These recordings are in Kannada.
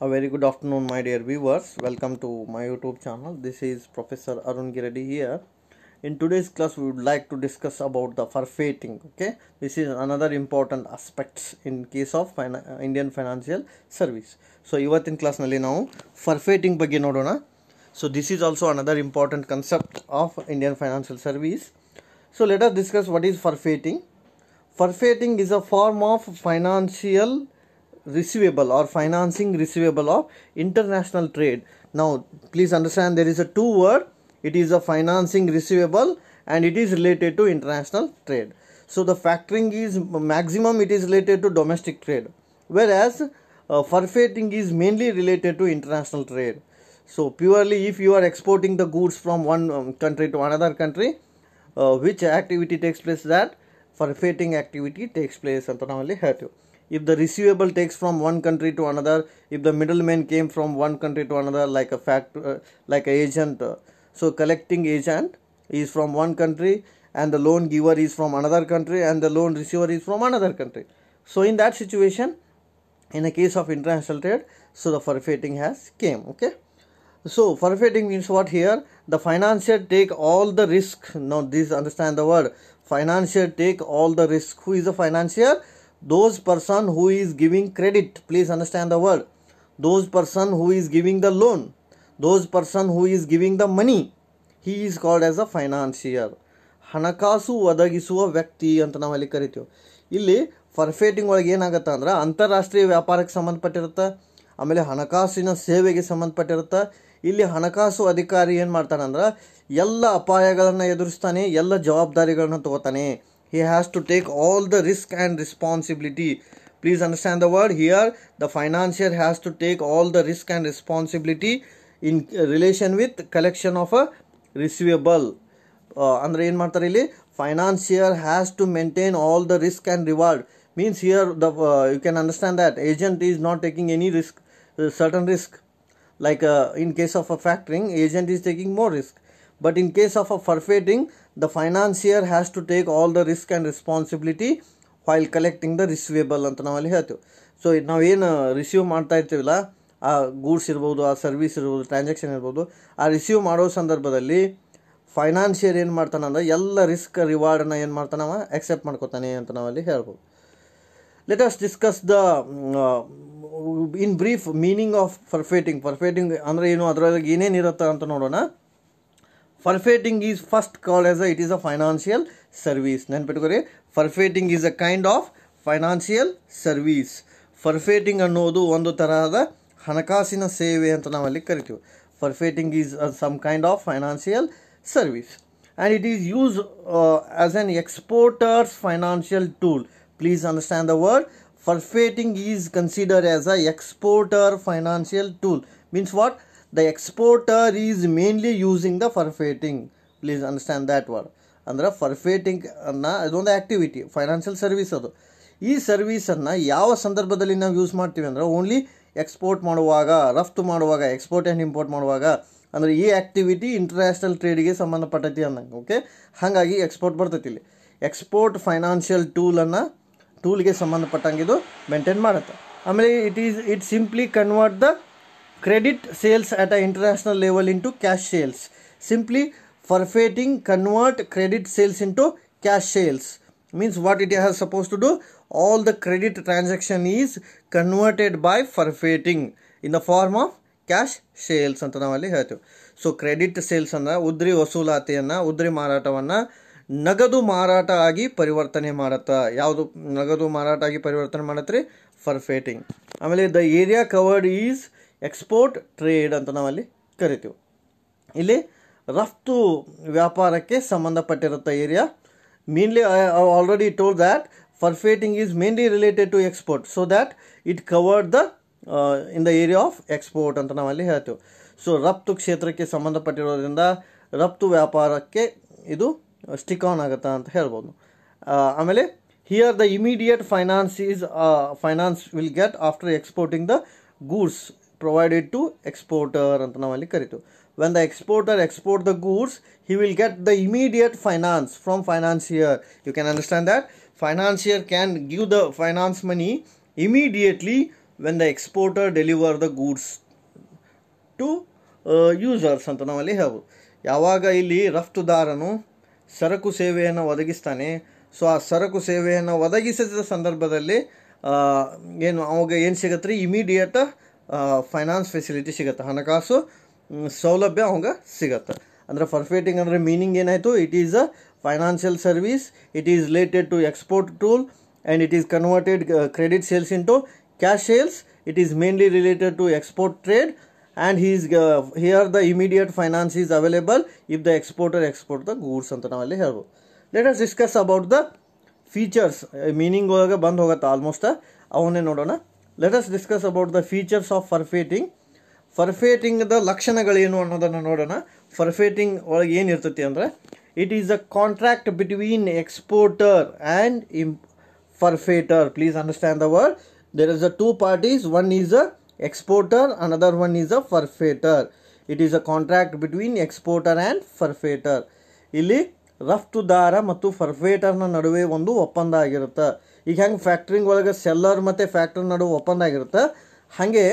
A very good afternoon, my dear viewers. Welcome to my YouTube channel. This is Professor Arun Giredi here. In today's class, we would like to discuss about the forfeiting. Okay, this is another important aspect in case of Indian financial service. So, ಇವತ್ತಿನ class ನಲ್ಲಿ ನಾವು forfeiting ಬಗ್ಗೆ ನೋಡೋಣ. So, this is also another important concept of Indian financial service. So, let us discuss what is forfeiting. Forfeiting is a form of financial receivable or financing receivable of international trade. Now please understand, there is a two word. It is a financing receivable and it is related to international trade. So the factoring is maximum, it is related to domestic trade, whereas forfeiting is mainly related to international trade. So purely if you are exporting the goods from one country to another country, which activity takes place, that forfeiting activity takes place ಅಂತ ನಾವಲ್ಲಿ ಹೇಳ್ತೀವಿ. If the receivable takes from one country to another, if the middleman came from one country to another, like like a agent, so collecting agent is from one country and the loan giver is from another country and the loan receiver is from another country. So in that situation, in a case of international trade, so the forfeiting has came. Okay, so forfeiting means what here? The financier take all the risk. Now this, understand the word financier take all the risk. Who is the financier? Those person who is giving credit. Please understand the word. Those person who is giving the loan, those person who is giving the money, he is called as a financier. ಹಣಕಾಸು ಒದಗಿಸುವ ವ್ಯಕ್ತಿ ಅಂತ ನಾವಲ್ಲಿ ಕರಿತೀವಿ. ಇಲ್ಲಿ ಫರ್ಫೇಟಿಂಗ್ ಒಳಗೆ ಏನಾಗುತ್ತೆ ಅಂದ್ರೆ ಅಂತಾರಾಷ್ಟ್ರೀಯ ವ್ಯಾಪಾರಕ್ಕೆ ಸಂಬಂಧಪಟ್ಟಿರುತ್ತೆ, ಆಮೇಲೆ ಹಣಕಾಸಿನ ಸೇವೆಗೆ ಸಂಬಂಧಪಟ್ಟಿರುತ್ತೆ. ಇಲ್ಲಿ ಹಣಕಾಸು ಅಧಿಕಾರಿ ಏನು ಮಾಡ್ತಾನಂದ್ರೆ ಎಲ್ಲ ಅಪಾಯಗಳನ್ನು ಎದುರಿಸ್ತಾನೆ, ಎಲ್ಲ ಜವಾಬ್ದಾರಿಗಳನ್ನು ತಗೋತಾನೆ. He has to take all the risk and responsibility. Please understand the word here. The financier has to take all the risk and responsibility in relation with collection of a receivable. Andre ಏನು ಮಾಡ್ತಾರೆ ಇಲ್ಲಿ? Financier has to maintain all the risk and reward. Means here you can understand that agent is not taking any risk, certain risk. Like in case of a factoring, agent is taking more risk. But in case of a forfeiting, the financier has to take all the risk and responsibility while collecting the receivable ಅಂತ ನಾವಲ್ಲಿ ಹೇಳ್ತೀವಿ. ಸೊ ನಾವೇನು ರಿಸೀವ್ ಮಾಡ್ತಾ ಇರ್ತೀವಲ್ಲ, ಆ ಗೂಡ್ಸ್ ಇರ್ಬೋದು, ಆ ಸರ್ವಿಸ್ ಇರ್ಬೋದು, ಟ್ರಾನ್ಸಾಕ್ಷನ್ ಇರ್ಬೋದು, ಆ ರಿಸೀವ್ ಮಾಡೋ ಸಂದರ್ಭದಲ್ಲಿ ಫೈನಾನ್ಷಿಯರ್ ಏನು ಮಾಡ್ತಾನೆ ಅಂದ್ರೆ ಎಲ್ಲ ರಿಸ್ಕ್ ರಿವಾರ್ಡನ್ನ ಏನು ಮಾಡ್ತಾನೆ, ಅವ ಎಕ್ಸೆಪ್ಟ್ ಮಾಡ್ಕೋತಾನೆ ಅಂತ ನಾವಲ್ಲಿ ಹೇಳ್ಬೋದು. Let us discuss the in brief meaning of forfeiting. Forfeiting ಅಂದರೆ ಏನು, ಅದರೊಳಗೆ ಏನೇನಿರುತ್ತೆ ಅಂತ ನೋಡೋಣ. Forfeiting is first called as it is a financial service. ನೆನ್ಪಿಟ್ಕೊರಿ, forfeiting is a kind of financial service. Forfeiting ಅನ್ನೋದು ಒಂದು ತರಹದ ಹಣಕಾಸಿನ ಸೇವೆ ಅಂತ ನಾವಲ್ಲಿ ಕರಿತೀವಿ. Forfeiting is some kind of financial service and it is used as an exporter's financial tool. Please understand the word. Forfeiting is considered as a exporter financial tool. Means what? The exporter is mainly using the forfeiting. Please understand that word. ಅಂದ್ರೆ ಫರ್ಫೇಟಿಂಗ್ ಅನ್ನ ಅದೊಂದು ಆಕ್ಟಿವಿಟಿ, ಫೈನಾನ್ಷಿಯಲ್ ಸರ್ವಿಸ್ ಅದು. ಈ ಸರ್ವಿಸನ್ನು ಯಾವ ಸಂದರ್ಭದಲ್ಲಿ ನಾವು ಯೂಸ್ ಮಾಡ್ತೀವಿ ಅಂದ್ರೆ ಓನ್ಲಿ ಎಕ್ಸ್ಪೋರ್ಟ್ ಮಾಡುವಾಗ, ರಫ್ತು ಮಾಡುವಾಗ, ಎಕ್ಸ್ಪೋರ್ಟ್ ಆ್ಯಂಡ್ ಇಂಪೋರ್ಟ್ ಮಾಡುವಾಗ. ಅಂದರೆ ಈ ಆಕ್ಟಿವಿಟಿ ಇಂಟರ್ನ್ಯಾಷನಲ್ ಟ್ರೇಡಿಗೆ ಸಂಬಂಧಪಟ್ಟೈತಿ ಅಂದಂಗೆ. ಓಕೆ, ಹಾಗಾಗಿ ಎಕ್ಸ್ಪೋರ್ಟ್ ಬರ್ತೈತಿ ಇಲ್ಲಿ. ಎಕ್ಸ್ಪೋರ್ಟ್ ಫೈನಾನ್ಷಿಯಲ್ ಟೂಲ್ಗೆ ಸಂಬಂಧಪಟ್ಟಂಗೆ ಇದು ಮೇಂಟೈನ್ ಮಾಡುತ್ತೆ. ಆಮೇಲೆ it simply convert the credit sales at an international level into cash sales. Simply forfeiting convert credit sales into cash sales. Means what it has supposed to do? All the credit transaction is converted by forfeiting in the form of cash sales ಅಂತ ನಾವಲ್ಲಿ ಹೇಳ್ತೀವಿ. ಸೊ ಕ್ರೆಡಿಟ್ ಸೇಲ್ಸ್ ಅಂದ್ರೆ ಉದ್ರಿ ವಸೂಲಾತಿಯನ್ನು, ಉದ್ರಿ ಮಾರಾಟವನ್ನು ನಗದು ಮಾರಾಟ ಆಗಿ ಪರಿವರ್ತನೆ ಮಾಡುತ್ತಾ. ಯಾವುದು ನಗದು ಮಾರಾಟ ಆಗಿ ಪರಿವರ್ತನೆ ಮಾಡತ್ರಿ? ಫರ್ಫೇಟಿಂಗ್. ಆಮೇಲೆ the area covered is export trade ಅಂತ ನಾವಲ್ಲಿ ಕರಿತೀವಿ. ಇಲ್ಲಿ ರಫ್ತು ವ್ಯಾಪಾರಕ್ಕೆ ಸಂಬಂಧಪಟ್ಟಿರುತ್ತೆ area. Mainly I already told that forfaiting is mainly related to export, so that it covered the in the area of export ಅಂತ ನಾವಲ್ಲಿ ಹೇಳ್ತೀವಿ. ಸೊ ರಫ್ತು ಕ್ಷೇತ್ರಕ್ಕೆ ಸಂಬಂಧಪಟ್ಟಿರೋದ್ರಿಂದ ರಫ್ತು ವ್ಯಾಪಾರಕ್ಕೆ ಇದು ಸ್ಟಿಕ್ ಆನ್ ಆಗುತ್ತಾ ಅಂತ ಹೇಳ್ಬೋದು. ಆಮೇಲೆ here the immediate finance will get after exporting the goods provided to exporter ಅಂತ ನಾವಲ್ಲಿ ಕರಿತೀವಿ. When the exporter export the goods, he will get the immediate finance from financier. You can understand that financier can give the finance money immediately when the exporter deliver the goods to users ಅಂತ ನಾವಲ್ಲಿ ಹೇಳ್ಬೋದು. ಯಾವಾಗ ಇಲ್ಲಿ ರಫ್ತುದಾರನು ಸರಕು ಸೇವೆಯನ್ನು ಒದಗಿಸ್ತಾನೆ, ಸೊ ಆ ಸರಕು ಸೇವೆಯನ್ನು ಒದಗಿಸಿದ ಸಂದರ್ಭದಲ್ಲಿ ಅವಾಗ ಏನು ಸಿಗತ್ತೆ ರೀ, ಇಮಿಡಿಯೇಟ್ ಫೈನಾನ್ಸ್ ಫೆಸಿಲಿಟಿ ಸಿಗುತ್ತೆ, ಹಣಕಾಸು ಸೌಲಭ್ಯ ಅವಾಗ ಸಿಗತ್ತೆ. ಅಂದರೆ ಫರ್ಫೇಟಿಂಗ್ ಅಂದರೆ ಮೀನಿಂಗ್ ಏನಾಯಿತು, it is a financial service, it is related to export tool and it is converted credit sales into cash sales. It is mainly related to export trade, and here the immediate finance is available if the exporter export the goods anta navalli helbo. Let us discuss about the features. Meaning olaga band hogatta almost avane nodona. Let us discuss about the features of furfeiting. Furfeiting the lakshanagalu enu annodanna nodona. Furfeiting olaga ಏನು ಇರ್ತೈತಿ ಅಂದ್ರೆ, it is a contract between exporter and furfeiter. Please understand the word. There is a two parties, one is a exporter, another one is a furfeiter. It is a contract between exporter and furfeiter. ಇಲ್ಲಿ ರಫ್ತುದಾರ ಮತ್ತು ಫರ್ಫೇಟರ್ನ ನಡುವೆ ಒಂದು ಒಪ್ಪಂದ ಆಗಿರುತ್ತೆ. ಈಗ ಹೆಂಗೆ ಫ್ಯಾಕ್ಟ್ರಿಂಗ್ ಒಳಗೆ ಸೆಲ್ಲರ್ ಮತ್ತು ಫ್ಯಾಕ್ಟ್ರಿ ನಡುವೆ ಒಪ್ಪಂದ ಆಗಿರುತ್ತೆ, ಹಾಗೆ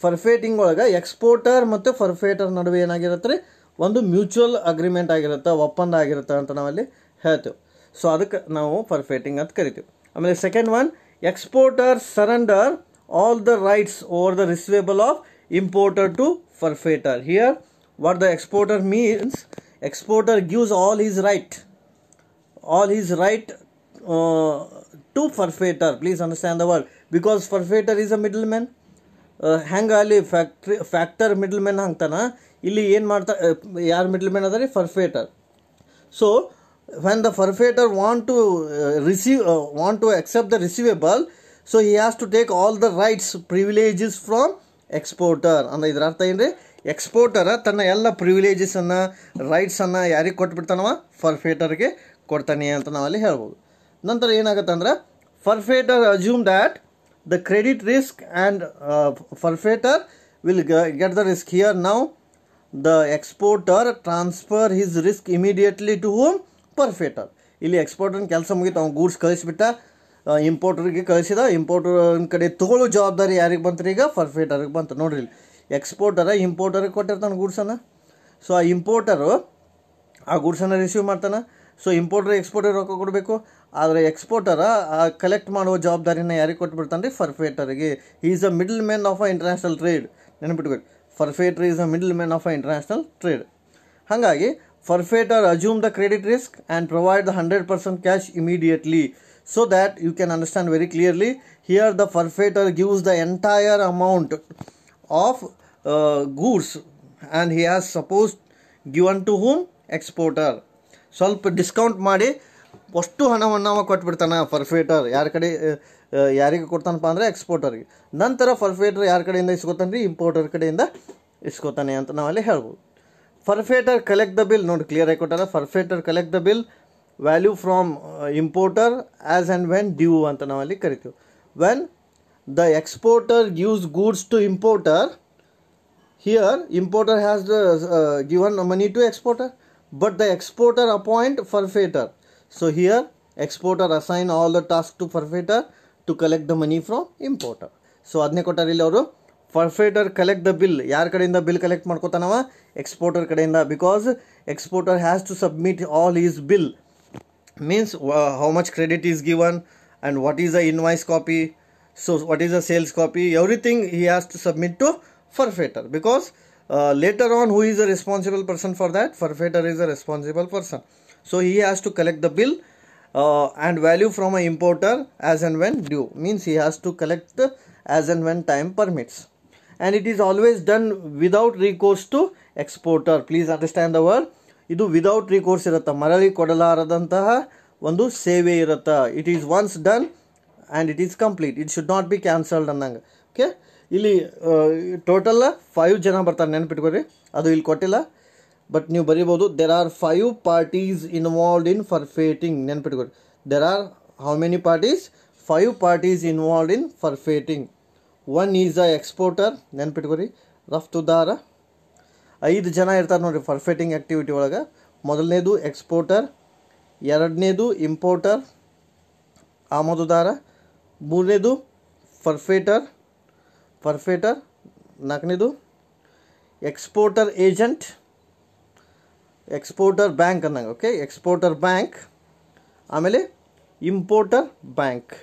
ಫರ್ಫೇಟಿಂಗ್ ಒಳಗೆ ಎಕ್ಸ್ಪೋರ್ಟರ್ ಮತ್ತು ಫರ್ಫೇಟರ್ ನಡುವೆ ಏನಾಗಿರುತ್ತೆ ರೀ, ಒಂದು ಮ್ಯೂಚುವಲ್ ಅಗ್ರಿಮೆಂಟ್ ಆಗಿರುತ್ತೆ, ಒಪ್ಪಂದ ಆಗಿರುತ್ತೆ ಅಂತ ನಾವಲ್ಲಿ ಹೇಳ್ತೇವೆ. ಸೊ ಅದಕ್ಕೆ ನಾವು ಫರ್ಫೇಟಿಂಗ್ ಅಂತ ಕರಿತೀವಿ. ಆಮೇಲೆ second one, exporter surrender all the rights over the receivable of importer to furfeiter. Here what the exporter means, exporter gives all his right to furfeiter. Please understand the word, because furfeiter is a middleman. ಹೆಂಗೆ ಅಲ್ಲಿ ಫ್ಯಾಕ್ಟರ್ ಮಿಡಲ್ಮೆನ್ ಹಂಗ್ತಾನ, ಇಲ್ಲಿ ಏನು ಮಾಡ್ತಾ, ಯಾರು ಮಿಡಲ್ಮೆನ್ ಅದ ರೀ, forfaiter. So when the furfeiter want to accept the receivable, so he has to take all the rights, privileges from exporter. ಅಂದ್ರೆ ಇದರ ಅರ್ಥ ಏನ್ರಿ, ಎಕ್ಸ್ಪೋರ್ಟರ್ ತನ್ನ ಎಲ್ಲ ಪ್ರಿವಿಲೇಜಸ್ ಅನ್ನ, ರೈಟ್ಸ್ ಅನ್ನ ಯಾರಿಗೆ ಕೊಟ್ಬಿಡ್ತಾನವ, ಫರ್ಫೇಟರ್ಗೆ ಕೊಡ್ತಾನೆ ಅಂತ ನಾವಲ್ಲಿ ಹೇಳ್ಬೋದು. ನಂತರ ಏನಾಗುತ್ತೆ ಅಂದ್ರೆ, forfaiter assume that the credit risk and furfeiter will get the risk. Here now the exporter transfer his risk immediately to whom, ಫರ್ಫೇಟರ್. ಇಲ್ಲಿ ಎಕ್ಸ್ಪೋರ್ಟರ್ನ ಕೆಲಸ ಮುಗಿತು, ಅವ್ನು ಗೂಡ್ಸ್ ಕಳಿಸ್ಬಿಟ್ಟ, ಇಂಪೋರ್ಟರ್ಗೆ ಕಳಿಸಿದ, ಇಂಪೋರ್ಟರ್ ಕಡೆ ತೊಗೊಳ್ಳೋ ಜವಾಬ್ದಾರಿ ಯಾರಿಗೆ ಬಂತು ಈಗ, ಫರ್ಫೇಟರ್ಗೆ ಬಂತು. ನೋಡ್ರಿ, ಇಲ್ಲಿ ಇಂಪೋರ್ಟರ್ಗೆ ಕೊಟ್ಟಿರ್ತಾನೆ ಗೂಡ್ಸನ್ನು. ಸೊ ಆ ಇಂಪೋರ್ಟರು ಆ ಗೂಡ್ಸನ್ನು ರಿಸೀವ್ ಮಾಡ್ತಾನೆ. ಸೊ ಇಂಪೋರ್ಟರ್ ಎಕ್ಸ್ಪೋರ್ಟರ್ ರೊಕ್ಕ ಕೊಡಬೇಕು, ಆದರೆ ಎಕ್ಸ್ಪೋರ್ಟರ ಕಲೆಕ್ಟ್ ಮಾಡುವ ಜವಾಬ್ದಾರಿನ ಯಾರಿಗೆ ಕೊಟ್ಬಿಡ್ತಾನೆ ರೀ, ಫರ್ಫೇಟರ್ಗೆ. Is a middle man of a international trade. ನೆನಪಿಟ್ಬೇಕು, forfaiter is a middle man of a international trade. ಹಾಗಾಗಿ furfeiter assume the credit risk and provide the 100% cash immediately, so that you can understand very clearly. Here the furfeiter gives the entire amount of goods and he has supposed given to whom, exporter. ಸ್ವಲ್ಪ ಡಿಸ್ಕೌಂಟ್ ಮಾಡಿ ಅಷ್ಟು ಹಣವನ್ನು ಅವ ಕೊಟ್ಬಿಡ್ತಾನೆ ಫರ್ಫೇಟರ್. ಯಾರಿಗೆ ಕೊಡ್ತಾನಪ್ಪ ಅಂದರೆ, ಎಕ್ಸ್ಪೋರ್ಟರ್ಗೆ. ನಂತರ ಫರ್ಫೇಟರ್ ಯಾರ ಕಡೆಯಿಂದ ಇಸ್ಕೊತಾನೆ ರೀ, ಇಂಪೋರ್ಟರ್ ಕಡೆಯಿಂದ ಇಸ್ಕೊತಾನೆ ಅಂತ ನಾವಲ್ಲಿ ಹೇಳ್ಬೋದು. Forfaiter collect the bill. ನೋಡಿ, ಕ್ಲಿಯರ್ ಆಗಿ ಕೊಟ್ಟಾರ. Forfaiter collect the bill value from importer as and when due ಅಂತ ನಾವಲ್ಲಿ ಕರಿತೀವಿ. When the exporter gives goods to importer, here importer has given money to exporter, but the exporter appoint forfaiter. So here exporter assign all the task to forfaiter to collect the money from importer. So ಅದನ್ನೇ ಕೊಟ್ಟಾರ ಇಲ್ಲಿ ಅವರು. Forfaiter collect the bill. ಯಾರ ಕಡೆಯಿಂದ ಬಿಲ್ ಕಲೆಕ್ಟ್ ಮಾಡ್ಕೋತಾನವ, ಎಕ್ಸ್ಪೋರ್ಟರ್ ಕಡೆಯಿಂದ. Because exporter has to submit all is bill, means how much credit is given and what is the invoice copy, so what is the sales copy, everything he has to submit to forfaiter. Because later on who is the responsible person for that, forfaiter is the responsible person. So he has to collect the bill and value from an importer as and when due, means he has to collect as and when time permits, and it is always done without recourse to exporter. Please understand the word. ಇದು ವಿದೌಟ್ ರಿಕೋರ್ಸ್ ಇರುತ್ತೆ, ಮರಳಿ ಕೊಡಲಾರದಂತಹ ಒಂದು ಸೇವೆ ಇರುತ್ತೆ. It is once done and it is complete, it should not be cancelled ಅನ್ನಂಗೆ. ಓಕೆ, ಇಲ್ಲಿ ಟೋಟಲ್ 5 ಜನ ಬರ್ತಾರೆ, ನೆನಪಿಟ್ಕೊರಿ. ಅದು ಇಲ್ಲಿ ಕೊಟ್ಟಿಲ್ಲ, ಬಟ್ ನೀವು ಬರೀಬೋದು. There are 5 parties involved in forfaiting. ನೆನ್ಪಿಟ್ಕೊಡಿ, there are how many parties, 5 parties involved in forfaiting. 1 is a exporter. ನೆನ್ಪಿಟ್ಕೊರಿ, ರಫ್ತುದಾರ. 5 ಜನ ಇರ್ತಾರೆ ನೋಡಿರಿ ಫರ್ಫೇಟಿಂಗ್ ಆ್ಯಕ್ಟಿವಿಟಿ ಒಳಗೆ. ಮೊದಲನೇದು ಎಕ್ಸ್ಪೋರ್ಟರ್, ಎರಡನೇದು ಇಂಪೋರ್ಟರ್, 3ನೇದು ಫರ್ಫೇಟರ್, ಫರ್ಫೇಟರ್, ನಾಲ್ಕನೇದು ಎಕ್ಸ್ಪೋರ್ಟರ್ ಏಜೆಂಟ್, ಎಕ್ಸ್ಪೋರ್ಟರ್ ಬ್ಯಾಂಕ್ ಅನ್ನಂಗೆ. Okay, exporter bank. ಆಮೇಲೆ ಇಂಪೋರ್ಟರ್ ಬ್ಯಾಂಕ್.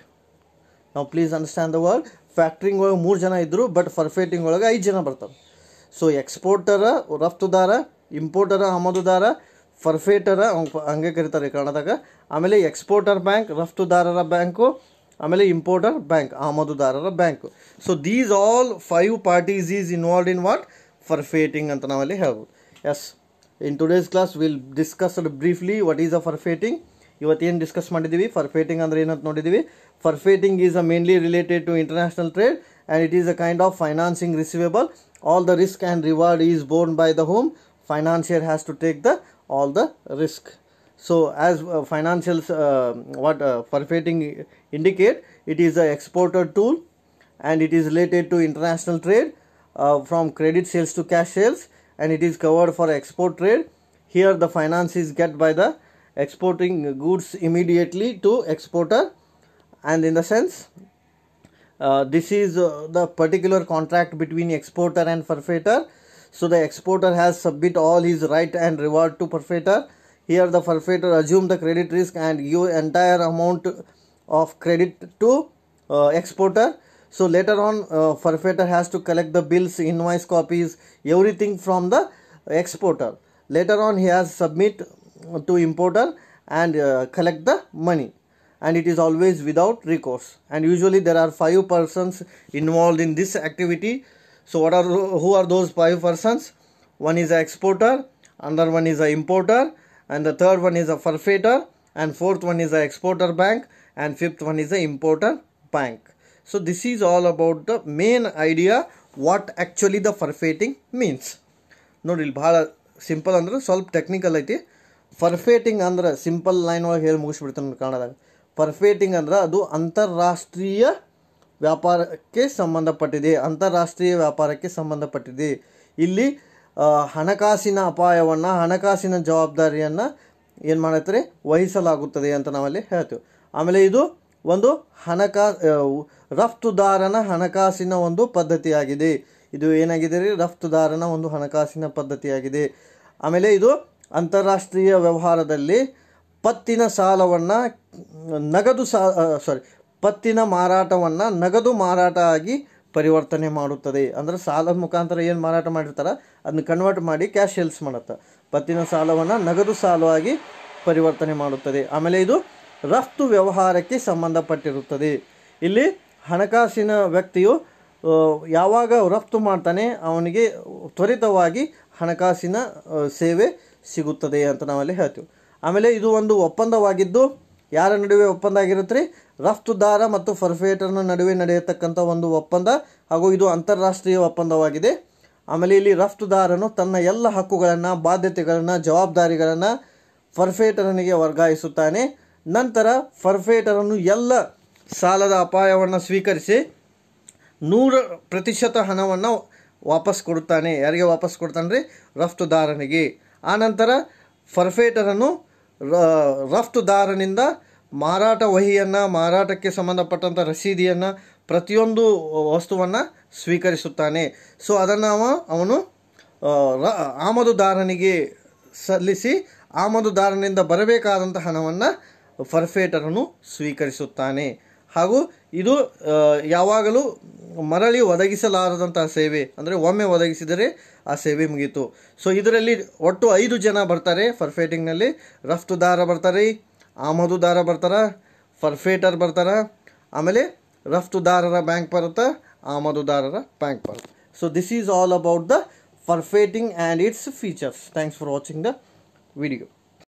ನಾವು ಪ್ಲೀಸ್ ಅಂಡರ್ಸ್ಟ್ಯಾಂಡ್ ದ ವರ್ಡ್. ಫ್ಯಾಕ್ಟ್ರಿಂಗ್ ಒಳಗೆ 3 ಜನ ಇದ್ದರು, ಬಟ್ ಫರ್ಫೇಟಿಂಗ್ ಒಳಗೆ 5 ಜನ ಬರ್ತಾರೆ. ಸೊ ಎಕ್ಸ್ಪೋರ್ಟರ ರಫ್ತುದಾರ, ಇಂಪೋರ್ಟರ ಆಮದುದಾರ, ಫರ್ಫೇಟರ ಹಂಗೆ ಕರೀತಾರೆ ಕನ್ನಡದಾಗ. ಆಮೇಲೆ ಎಕ್ಸ್ಪೋರ್ಟರ್ ಬ್ಯಾಂಕ್ ರಫ್ತುದಾರರ ಬ್ಯಾಂಕು, ಆಮೇಲೆ ಇಂಪೋರ್ಟರ್ ಬ್ಯಾಂಕ್ ಆಮದುದಾರರ bank. So these all 5 parties is involved in what? Forfaiting ಅಂತ ನಾವಲ್ಲಿ ಹೇಳ್ಬೋದು. Yes, in today's class will discussed briefly what is a forfaiting. ಇವತ್ತೇನು ಡಿಸ್ಕಸ್ ಮಾಡಿದ್ದೀವಿ, ಫರ್ಫೇಟಿಂಗ್ ಅಂದರೆ ಏನಂತ ನೋಡಿದ್ದೀವಿ. Forfaiting is mainly related to international trade and it is a kind of financing receivable. All the risk and reward is borne by the whom? Financier has to take all the risk. So as financials what furfeiting indicate, it is a exporter tool and it is related to international trade from credit sales to cash sales, and it is covered for export trade. Here the finance is get by the exporting goods immediately to exporter, and in the sense this is the particular contract between exporter and furfeiter. So the exporter has submit all his right and reward to furfeiter. Here the furfeiter assume the credit risk and give entire amount of credit to exporter. So later on furfeiter has to collect the bills, invoice copies, everything from the exporter. Later on he has submit to importer and collect the money. And it is always without recourse. And usually there are 5 persons involved in this activity. So who are those 5 persons? One is an exporter, another one is an importer, and the third one is a furfeiter, and fourth one is an exporter bank, and fifth one is an importer bank. So this is all about the main idea what actually the furfeiting means. ನೋಡಿ ಇಲ್ಲಿ ಭಾಳ ಸಿಂಪಲ್ ಅಂದ್ರೆ ಸ್ವಲ್ಪ ಟೆಕ್ನಿಕಲ್ ಐತಿ. ಫರ್ಫೇಟಿಂಗ್ ಅಂದ್ರೆ ಸಿಂಪಲ್ ಲೈನ್ ಒಳಗೆ ಹೇಳಿ ಮುಗಿಸ್ಬಿಡ್ತಾನೆ ಕನ್ನಡದಾಗ. ಫರ್ಫೇಟಿಂಗ್ ಅಂದ್ರೆ ಅದು ಅಂತಾರಾಷ್ಟ್ರೀಯ ವ್ಯಾಪಾರಕ್ಕೆ ಸಂಬಂಧಪಟ್ಟಿದೆ, ಅಂತಾರಾಷ್ಟ್ರೀಯ ವ್ಯಾಪಾರಕ್ಕೆ ಸಂಬಂಧಪಟ್ಟಿದೆ. ಇಲ್ಲಿ ಹಣಕಾಸಿನ ಅಪಾಯವನ್ನು, ಹಣಕಾಸಿನ ಜವಾಬ್ದಾರಿಯನ್ನು ಏನು ಮಾಡುತ್ತಾರೆ, ವಹಿಸಲಾಗುತ್ತದೆ ಅಂತ ನಾವಲ್ಲಿ ಹೇಳ್ತೀವಿ. ಆಮೇಲೆ ಇದು ಒಂದು ರಫ್ತುದಾರನ ಹಣಕಾಸಿನ ಒಂದು ಪದ್ಧತಿಯಾಗಿದೆ. ಇದು ಏನಾಗಿದೆ ರೀ, ರಫ್ತುದಾರನ ಒಂದು ಹಣಕಾಸಿನ ಪದ್ಧತಿಯಾಗಿದೆ. ಆಮೇಲೆ ಇದು ಅಂತಾರಾಷ್ಟ್ರೀಯ ವ್ಯವಹಾರದಲ್ಲಿ ಪತ್ತಿನ ಸಾಲವನ್ನು ಪತ್ತಿನ ಮಾರಾಟವನ್ನು ನಗದು ಮಾರಾಟ ಆಗಿ ಪರಿವರ್ತನೆ ಮಾಡುತ್ತದೆ. ಅಂದರೆ ಸಾಲದ ಮುಖಾಂತರ ಏನು ಮಾರಾಟ ಮಾಡಿರ್ತಾರೆ ಅದನ್ನ ಕನ್ವರ್ಟ್ ಮಾಡಿ ಕ್ಯಾಶ್ ಸೇಲ್ಸ್ ಮಾಡುತ್ತೆ. ಪತ್ತಿನ ಸಾಲವನ್ನು ನಗದು ಸಾಲವಾಗಿ ಪರಿವರ್ತನೆ ಮಾಡುತ್ತದೆ. ಆಮೇಲೆ ಇದು ರಫ್ತು ವ್ಯವಹಾರಕ್ಕೆ ಸಂಬಂಧಪಟ್ಟಿರುತ್ತದೆ. ಇಲ್ಲಿ ಹಣಕಾಸಿನ ವ್ಯಕ್ತಿಯು ಯಾವಾಗ ರಫ್ತು ಮಾಡ್ತಾನೆ ಅವನಿಗೆ ತ್ವರಿತವಾಗಿ ಹಣಕಾಸಿನ ಸೇವೆ ಸಿಗುತ್ತದೆ ಅಂತ ನಾವಲ್ಲಿ ಹೇಳ್ತೀವಿ. ಆಮೇಲೆ ಇದು ಒಂದು ಒಪ್ಪಂದವಾಗಿದ್ದು ಯಾರ ನಡುವೆ ಒಪ್ಪಂದ ಆಗಿರುತ್ತೆ ರೀ, ರಫ್ತುದಾರ ಮತ್ತು ಫರ್ಫೇಟರ್ನ ನಡುವೆ ನಡೆಯತಕ್ಕಂಥ ಒಂದು ಒಪ್ಪಂದ, ಹಾಗೂ ಇದು ಅಂತಾರಾಷ್ಟ್ರೀಯ ಒಪ್ಪಂದವಾಗಿದೆ. ಆಮೇಲೆ ಇಲ್ಲಿ ರಫ್ತುದಾರನು ತನ್ನ ಎಲ್ಲ ಹಕ್ಕುಗಳನ್ನು, ಬಾಧ್ಯತೆಗಳನ್ನು, ಜವಾಬ್ದಾರಿಗಳನ್ನು ಫರ್ಫೇಟರನಿಗೆ ವರ್ಗಾಯಿಸುತ್ತಾನೆ. ನಂತರ ಫರ್ಫೇಟರನು ಎಲ್ಲ ಸಾಲದ ಅಪಾಯವನ್ನು ಸ್ವೀಕರಿಸಿ 100% ಹಣವನ್ನು ವಾಪಸ್ ಕೊಡುತ್ತಾನೆ. ಯಾರಿಗೆ ವಾಪಸ್ ಕೊಡ್ತಾನೆ ರೀ, ರಫ್ತುದಾರನಿಗೆ. ಆನಂತರ ಫರ್ಫೇಟರನು ರಫ್ತುದಾರನಿಂದ ಮಾರಾಟ ವಹಿಯನ್ನು, ಮಾರಾಟಕ್ಕೆ ಸಂಬಂಧಪಟ್ಟಂಥ ರಸೀದಿಯನ್ನು, ಪ್ರತಿಯೊಂದು ವಸ್ತುವನ್ನು ಸ್ವೀಕರಿಸುತ್ತಾನೆ. ಸೊ ಅದನ್ನು ಅವನು ಆಮದುದಾರನಿಗೆ ಸಲ್ಲಿಸಿ ಆಮದುದಾರನಿಂದ ಬರಬೇಕಾದಂಥ ಹಣವನ್ನು ಫರ್ಫೇಟರನು ಸ್ವೀಕರಿಸುತ್ತಾನೆ. ಹಾಗೂ ಇದು ಯಾವಾಗಲೂ ಮರಳಿ ಒದಗಿಸಲಾರದಂತಹ ಸೇವೆ, ಅಂದರೆ ಒಮ್ಮೆ ಒದಗಿಸಿದರೆ ಆ ಸೇವೆ ಮುಗೀತು. ಸೊ ಇದರಲ್ಲಿ ಒಟ್ಟು 5 ಜನ ಬರ್ತಾರೆ ಫರ್ಫೇಟಿಂಗ್ನಲ್ಲಿ. ರಫ್ತುದಾರ ಬರ್ತಾರೆ, ಆಮದುದಾರ ಬರ್ತಾರೆ, ಫರ್ಫೇಟರ್ ಬರ್ತಾರೆ, ಆಮೇಲೆ ರಫ್ತುದಾರರ ಬ್ಯಾಂಕ್ ಬರುತ್ತೆ, ಆಮದುದಾರರ ಬ್ಯಾಂಕ್ ಬರುತ್ತೆ. So this is all about the forfaiting and its features. Thanks for watching the video.